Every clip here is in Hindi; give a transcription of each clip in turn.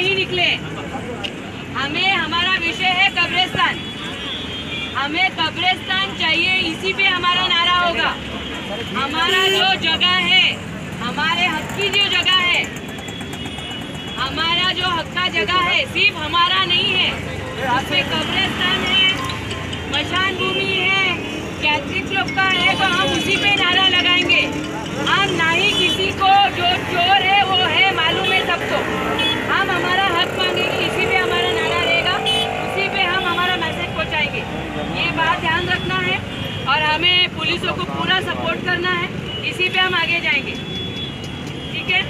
नहीं निकले। हमें हमारा विषय है कब्रिस्तान, हमें कब्रिस्तान चाहिए, इसी पे हमारा नारा होगा। हमारा जो जगह है, हमारे हक की जो जगह है, हमारा जो हक का जगह है सिर्फ हमारा नहीं है, उसमें कब्रिस्तान है, मशान भूमि है, कैथलिक लोग का है, तो हम उसी पे नारा लगाएंगे। हम ना ही किसी को जो चोर है वो है, मालूम है सबको। हम हमारा हक मांगेंगे, इसी पे हमारा नारा रहेगा, उसी पे हम हमारा मैसेज पहुंचाएंगे। ये बात ध्यान रखना है और हमें पुलिसों को पूरा सपोर्ट करना है, इसी पे हम आगे जाएंगे। ठीक है।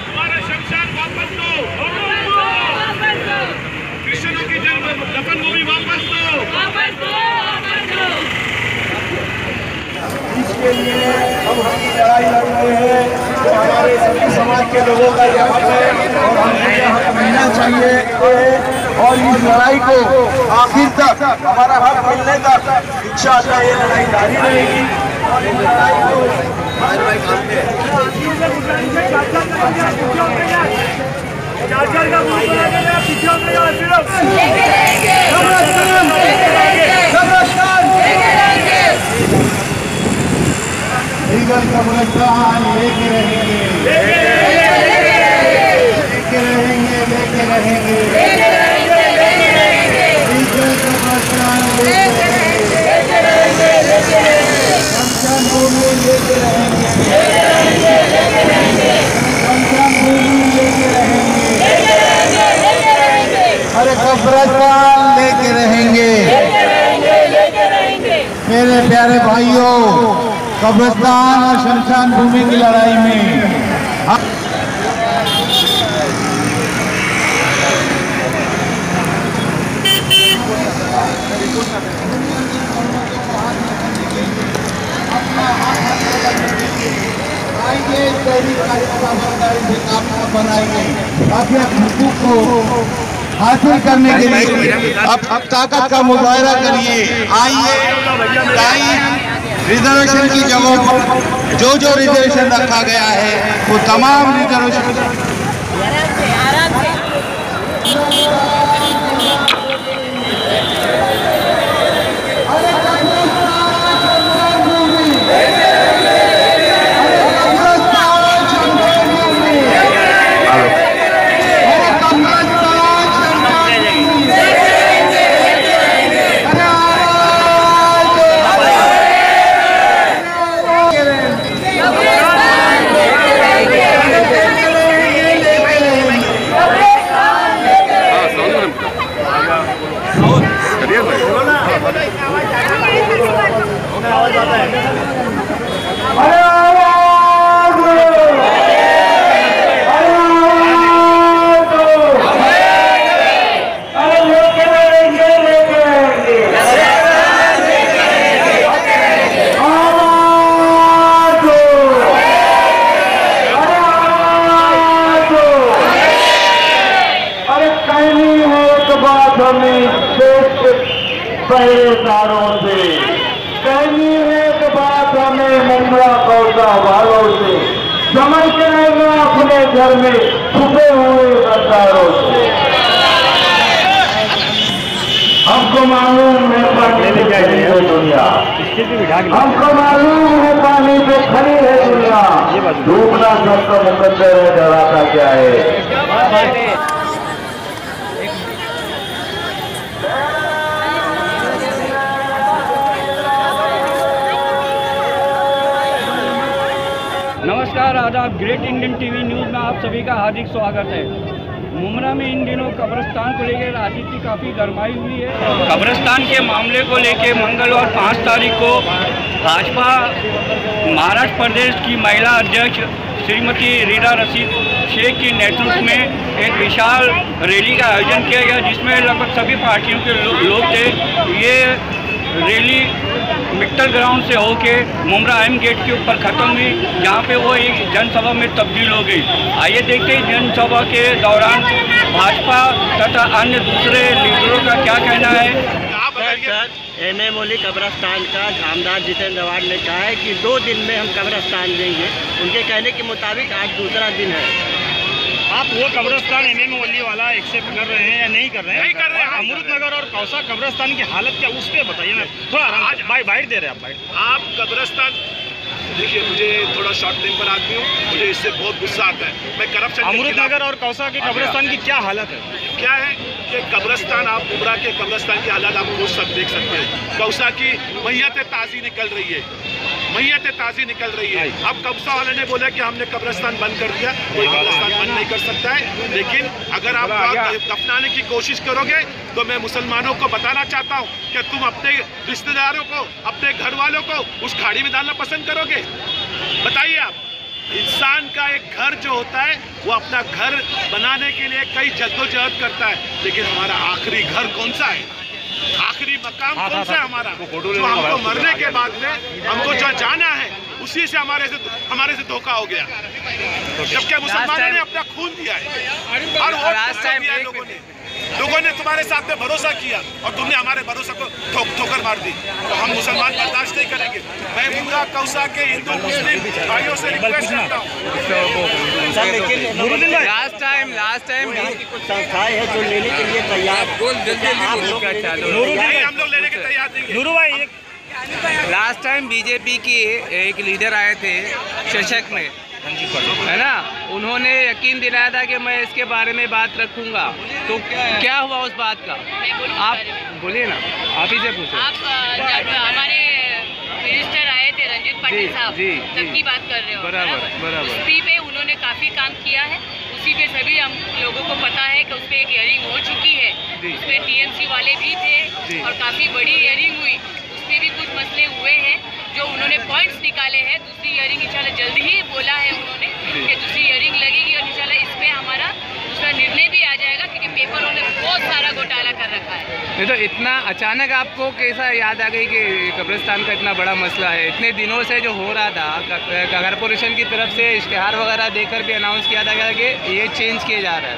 हमारा शमशान वापस दो, क्रिश्चियनों की दफन भूमि वापस दो, वापस दो। इसके लिए हम हमारी लड़ाई लड़ रहे हैं, तो हमारे सभी समाज के लोगों का यह हक है और हमें यह हक मिलना चाहिए। और इस लड़ाई को आखिर तक, हमारा हक मिलने तक इंशाअल्लाह ये लड़ाई जारी रहेगी। और इस लड़ाई को लीगल कब्रिस्तान लेके रहेंगे, लेके रहेंगे, लेके रहेंगे, लीगल कब्रिस्तान लेके रहेंगे, शमशान भूमि लेके रहेंगे, शमशान भूमि लेके रहेंगे, अरे कब्रिस्तान लेके रहेंगे। मेरे प्यारे भाइयों, कब्रिस्तान और शमशान भूमि की लड़ाई में बनाएंगे ताकि आप हुकूक को हासिल करने के लिए अब ताकत का मुजाहरा करिए। आइए रिजर्वेशन की जगहों पर जो रिजर्वेशन रखा गया है वो तमाम रिजर्वेशन पहरेदारों से कहनी है कि बात हमें मुमरा कौसा वालों से समझ के रहेंगे अपने घर में छुपे हुए गद्दारों से। हमको मालूम है पानी पे खड़ी है दुनिया, हमको मालूम है पानी पे खड़ी है दुनिया, डूबना सबका मुकद्दर है, डराता क्या है। नमस्कार, आदाब। ग्रेट इंडियन टीवी न्यूज़ में आप सभी का हार्दिक स्वागत है। मुमरा में इन दिनों कब्रिस्तान को लेकर राजनीति काफ़ी गरमाई हुई है। कब्रिस्तान के मामले को लेकर मंगलवार 5 तारीख को भाजपा महाराष्ट्र प्रदेश की महिला अध्यक्ष श्रीमती रीना रशीद शेख के नेतृत्व में एक विशाल रैली का आयोजन किया गया, जिसमें लगभग सभी पार्टियों के लोग थे। ये रैली मित्तल ग्राउंड से होके मुमरा एम गेट के ऊपर ख़त्म हुई, जहाँ पे वो एक जनसभा में तब्दील हो गई। आइए देखते हैं जनसभा के दौरान भाजपा तथा अन्य दूसरे लीडरों का क्या कहना है। MM ओली कब्रिस्तान का धामदार जितेंद्र अवार्ड ने कहा है कि 2 दिन में हम कब्रिस्तान देंगे। उनके कहने के मुताबिक आज दूसरा दिन है। आप वो कब्रिस्तान MM ओली वाला एक्सेप्ट कर रहे हैं या नहीं कर रहे हैं? नहीं कर रहे हैं। अमृतनगर और कौसा कब्रिस्तान की हालत क्या, उस पर बताइए ना थोड़ा। आज बाइट दे रहे हैं आप। बाइट आप कब्रिस्तान देखिए, मुझे थोड़ा शॉर्ट टेम्पर आदमी हूँ, मुझे इससे बहुत गुस्सा आता है। मैं करप्शन अमृतनगर और कौसा के कब्रिस्तान की क्या हालत है? क्या है कि कब्रिस्तान, आप उमरा के कब्रिस्तान की हालत आप खुद सब देख सकते हैं। कौसा की मैयत ताज़ी निकल रही है, मैयत ताज़ी निकल रही है। अब कब्सा वाले ने बोला कि हमने कब्रिस्तान बंद कर दिया, कोई कब्रिस्तान बंद नहीं कर सकता है। लेकिन अगर आप दफनाने की कोशिश करोगे तो मैं मुसलमानों को बताना चाहता हूँ कि तुम अपने रिश्तेदारों को, अपने घर वालों को उस खाड़ी में डालना पसंद करोगे? बताइए आप। इंसान का एक घर जो होता है वो अपना घर बनाने के लिए कई जद्दोजहद करता है, लेकिन हमारा आखिरी घर कौन सा है, आखिरी मकाम कौन सा है हमारा, जो हमको मरने के बाद में हमको जो जाना है उसी से हमारे से धोखा हो गया। जबकि मुसलमानों ने अपना खून दिया है और वोट दिया, लोगों ने तुम्हारे साथ में भरोसा किया और तुमने हमारे भरोसा को ठोकर मार दी। तो हम मुसलमान बर्दाश्त नहीं करेंगे। मैं मुमरा कौसा के हिंदू मुस्लिम भाइयों से रिक्वेस्ट करता हूँ। लास्ट टाइम कुछ संस्थाएं हैं जो लेने के लिए तैयार, हम लोग लेने के तैयार नहीं है। लास्ट टाइम बीजेपी की एक लीडर आए थे शशक में, है ना, उन्होंने यकीन दिलाया था कि मैं इसके बारे में बात रखूंगा। तो क्या हुआ उस बात का? आप बोलिए ना, आप ही से पूछो। आप जब हमारे मिनिस्टर आए थे रंजीत पाटिल साहब, तब की बात कर रहे हो? बराबर। उसी पे उन्होंने काफ़ी काम किया है, उसी पे सभी हम लोगों को पता है कि उस पर एक हियरिंग हो चुकी है। उस पर TMC वाले भी थे और काफ़ी बड़ी हियरिंग हुई। उसमें भी कुछ मसले हुए हैं जो उन्होंने पॉइंट्स निकाले हैं। दूसरी हियरिंग इंशाल्लाह जल्दी ही बोला है उन्होंने कि दूसरी हियरिंग लगेगी और इंशाल्लाह इस पे हमारा दूसरा निर्णय भी आ जाएगा, क्योंकि पेपरों ने बहुत सारा घोटाला कर रखा है। नहीं तो इतना अचानक आपको कैसा याद आ गई कि कब्रिस्तान का इतना बड़ा मसला है? इतने दिनों से जो हो रहा था, कॉर्पोरेशन की तरफ से इश्तिहार वगैरह देकर भी अनाउंस किया था कि ये चेंज किया जा रहा है।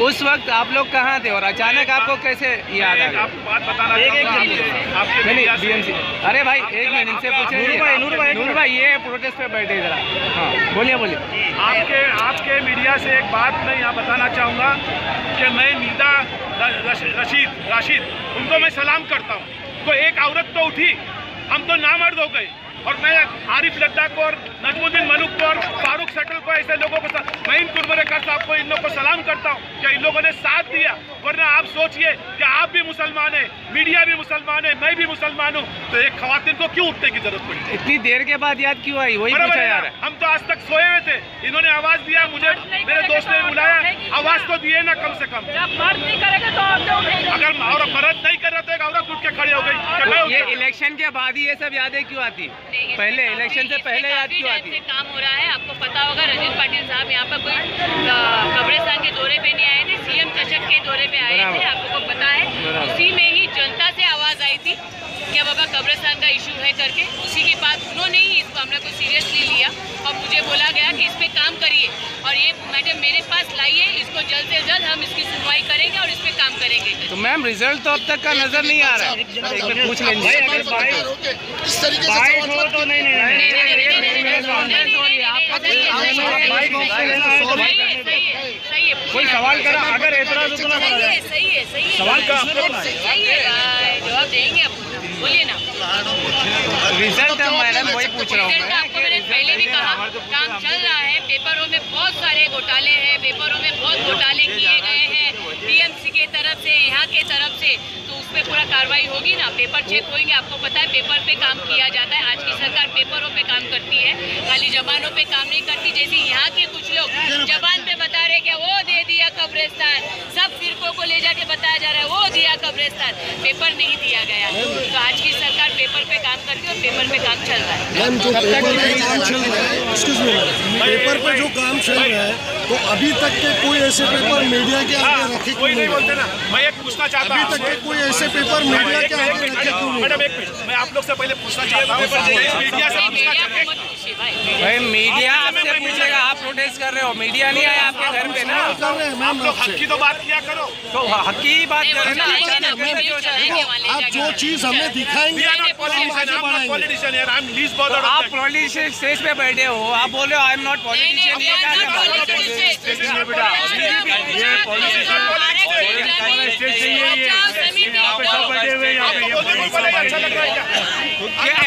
उस वक्त आप लोग कहाँ थे और अचानक आपको कैसे याद आ गया? बात बताना BMC। अरे भाई एक मिनट, इनसे पूछे। नूर भाई ये प्रोटेस्ट पे बैठे जरा। हाँ बोलिए। आपके मीडिया से एक बात मैं यहाँ बताना चाहूँगा कि मैं नीदा राशिद उनको मैं सलाम करता हूँ। तो एक औरत तो उठी, हम तो नामर्द हो गए। और मैं आरिफ लद्दाख और नजमुद्दीन मलूक को और फारूक सटल को, ऐसे लोगों को, मैं इन कुर्बरेकर साहब को, इन लोगों को सलाम करता हूँ कि इन लोगों ने साथ दिया। वरना आप सोचिए कि आप भी मुसलमान हैं, मीडिया भी मुसलमान है, मैं भी मुसलमान हूँ, तो एक खवातीन को क्यों उठने की जरूरत पड़ी? इतनी देर के बाद याद क्यों आई? वही पूछा यार। हम तो आज तक सोए हुए थे, इन्होंने आवाज दिया, मुझे मेरे दोस्त ने बुलाया, आवाज तो दिए ना कम से कम। मर्द नहीं करेगा तो अगर और मर्द नहीं कर रहा तो एक औरत उठ के खड़ी हो गई। ये इलेक्शन के बाद ही ये सब यादें क्यों आती? पहले इलेक्शन से पहले याद क्यों आती? काम हो रहा है, आपको पता होगा रंजीत पाटिल साहब यहाँ पर कोई कब्रिस्तान के दौरे पे नहीं आए थे, CM चचक के दौरे पे आए थे, आपको पता है। उसी में ही जनता से आवाज आई थी कि बाबा कब्रिस्तान का इशू है करके। उसी के बाद उन्होंने ही इस मामले को सीरियसली लिया और मुझे बोला गया कि इस पे काम करिए और ये मैडम मेरे पास लाइए, इसको जल्द से जल्द हम इसकी सुनवाई करेंगे और इस पे काम करेंगे। तो मैम रिजल्ट तो अब तक का नजर नहीं आ रहा है। एक मिनट पूछ लेंगे। इस तरीके से कोई सवाल करा, अगर एतराज हो तो ना करा जाए। सही है सवाल का सही है, जवाब देंगे आप, बोलिए ना। रिजल्ट मैडम वही पूछ रहा हूँ। आपको मैंने पहले भी कहा, काम चल रहा है, पेपरों में बहुत सारे घोटाले हैं, पेपरों में बहुत घोटाले किए गए हैं TMC के तरफ से, यहाँ के तरफ से, तो उस पर पूरा कार्रवाई होगी ना, पेपर चेक होंगे। आपको पता है पेपर पे काम किया जाता है। आज की सरकार पेपरों पे काम करती है, खाली जबानों पे काम नहीं करती। जैसे यहाँ के कुछ लोग जबान पे बता रहे कि वो दे दिया कब्रिस्तान, सब फिरकों को ले जाके बताया जा रहा है वो दिया कब्रिस्तान, पेपर नहीं दिया गया। तो आज की सरकार पेपर पे काम करती है और पेपर पे काम चल रहा है। मैम जो पेपर पे काम चल रहा है, एक्सक्यूज मी, पेपर पे जो काम चल रहा है, तो अभी तक के कोई ऐसे पेपर मीडिया के आगे रखे कोई नहीं बोलते ना। मैं एक पूछना चाहता हूँ, अभी तक के कोई ऐसे पेपर मीडिया के आगे रखे क्यों नहीं? मैडम एक मिनट, मैं आप लोग से पहले पूछना चाहता हूँ, मीडिया से भाई मीडिया आपसे पूछेगा, आप प्रोटेस्ट कर रहे हो, मीडिया नहीं आया आपके घर पे ना। आप लोग हक की तो बात किया करो, तो हक की बात करो ना। आप जो चीज हमें दिखाएंगे आप पॉलिटिशियन स्टेज पे बैठे हो, आप बोल रहे हो आई एम नॉट पॉलिटिशियन, ये क्या है?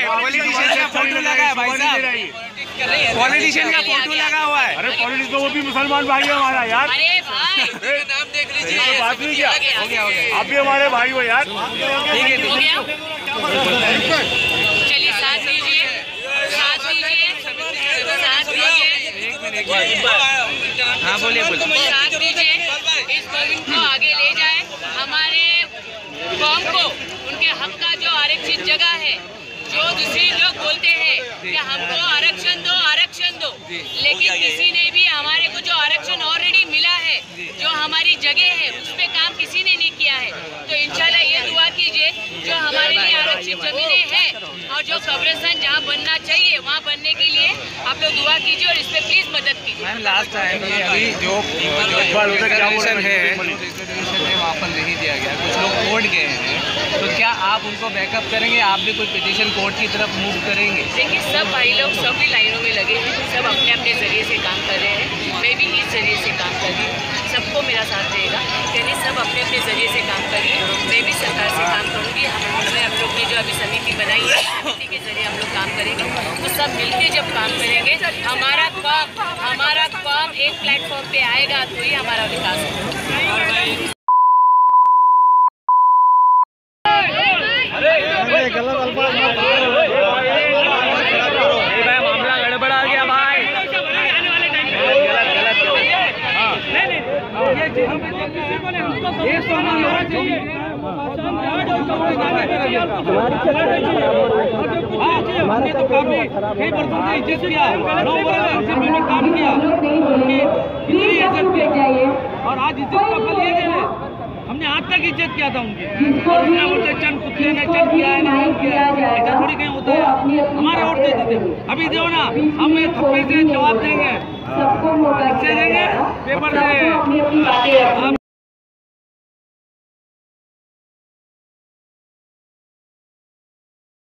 पॉलिटिशियन का फोटो लगा है भाई साहब, पॉलिटिशियन का फोटो लगा हुआ है। अरे पॉलिटिक्स तो वो भी मुसलमान भाई है हमारा यार। अरे भाई नाम देख लीजिए, बात नहीं क्या हो गया आप भी हमारे भाई हो यार। ठीक है हो गया, चलिए साथ दीजिए, साथ दीजिए, साथ दीजिए, हाँ बोलिए साथ दीजिए, इस मूवमेंट को आगे ले जाए। हमारे कौम को उनके हक का जो आरक्षित जगह है, जो दूसरे लोग बोलते हैं कि हमको आरक्षण दो, लेकिन किसी ने भी हमारे को जो आरक्षण ऑलरेडी मिला है, जो हमारी जगह है, उस पे काम किसी ने नहीं किया है। तो इंशाल्लाह ये दुआ कीजिए, जो हमारे लिए आरक्षित जमीनें हैं और जो कब्रिस्तान जहाँ बनना चाहिए वहाँ बनने के लिए आप लोग दुआ कीजिए और इस पे प्लीज मदद कीजिए। मैम लास्ट टाइम ये अभी जो रिजर्वेशन है वहाँ पर नहीं दिया गया, कुछ लोग कोर्ट गए हैं, तो क्या आप उनको बैकअप करेंगे? आप भी कोई पिटीशन कोर्ट की तरफ मूव करेंगे? देखिए सब भाई लोग सभी लाइनों में लगे हैं, सब अपने अपने जरिए से काम कर रहे हैं, मैं भी इस जरिए से काम कर रही हूँ, सबको मेरा साथ रहेगा। यानी सब अपने अपने जरिए से काम करिए, मैं भी सरकार से काम करूँगी। हम लोग ने जो अभी समिति बनाई है, समिति के जरिए हम लोग काम करेंगे, तो सब मिलके जब काम करेंगे हमारा काम एक प्लेटफॉर्म पे आएगा, तो ही हमारा विकास होगा। मामला गड़बड़ा गया भाई। हमने तो काफी कई वर्षों से इज्जत किया, 9 वर्ष से मैंने काम किया, कितनी इज्जत की, और आज इज्जत का फल ये है, हमने आज तक इज्जत किया था उनकी, और बिना बोलते चंद पुतले ने चंद किया है, नहीं किया है, ऐसा थोड़ी कहीं होता है। हमारे वोट देते थे, अभी दो ना, हम थप्पे से जवाब देंगे, इससे देंगे पेपर से।